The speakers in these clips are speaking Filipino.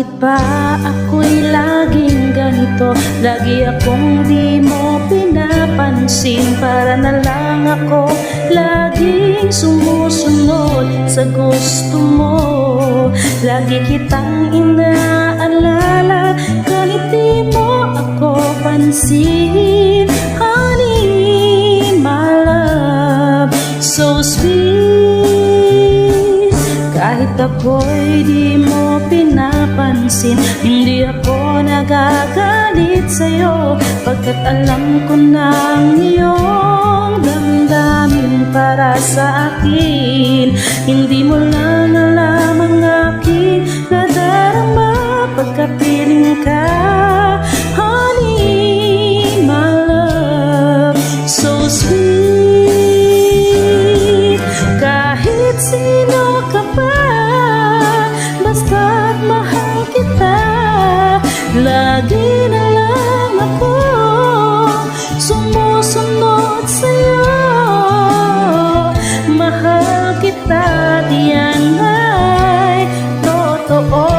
Bakit ba ako'y laging ganito? Lagi akong di mo pinapansin. Para na lang ako laging sumusunod sa gusto mo. Lagi kitang inaalala kahit di mo ako pansin. Honey, my love, so sweet. Kahit ako'y di mo pinapansin, hindi ako nagagalit sa'yo, pagkat alam ko nang iyong damdamin para sa akin. Hindi mo lang alam ang aking nadarama pagkapiling ka. Honey, my love, so sweet. Kahit sino ka pa, basta't mahal kita, lagi na lang ako sumusunod sa'yo. Mahal kita, diyan ay totoo.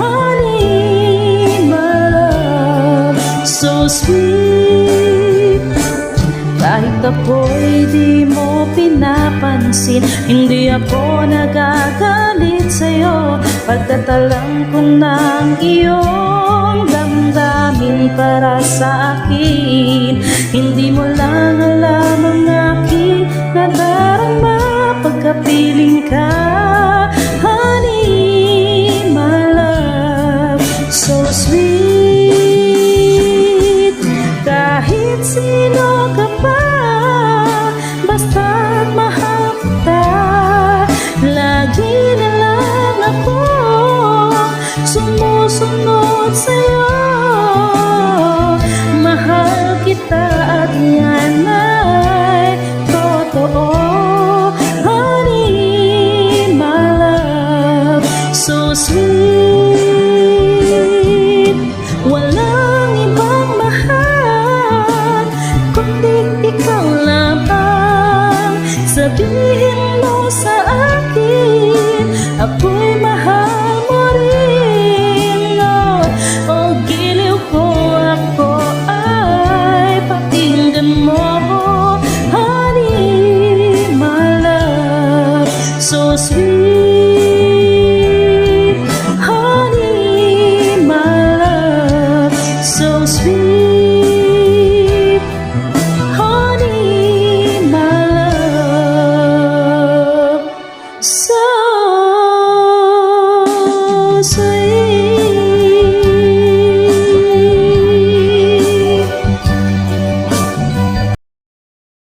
Honey, my love, so sweet. Kahit ako'y di mo pinapansin, hindi ako nagagalit sa'yo, pagkat alam ko nang iyong damdamin para sa akin. Hindi mo lang alam ang aking nadarama pagkapiling ka. Honey, my love, so sweet. Kahit sino ka pa, basta't mahal kita, lagi na lang ako sumusunod sa'yo. Mahal kita at yan ay totoo. Honey, my love, so sweet. Walang ibang mahal kundi ikaw lamang. Sabihin mo sa akin, ako'y mahal mo rin. Oh, giliw ko, ako ay pakinggan mo. Honey, my love, so sweet. Honey, my love, so sweet. Honey, my love, so sweet.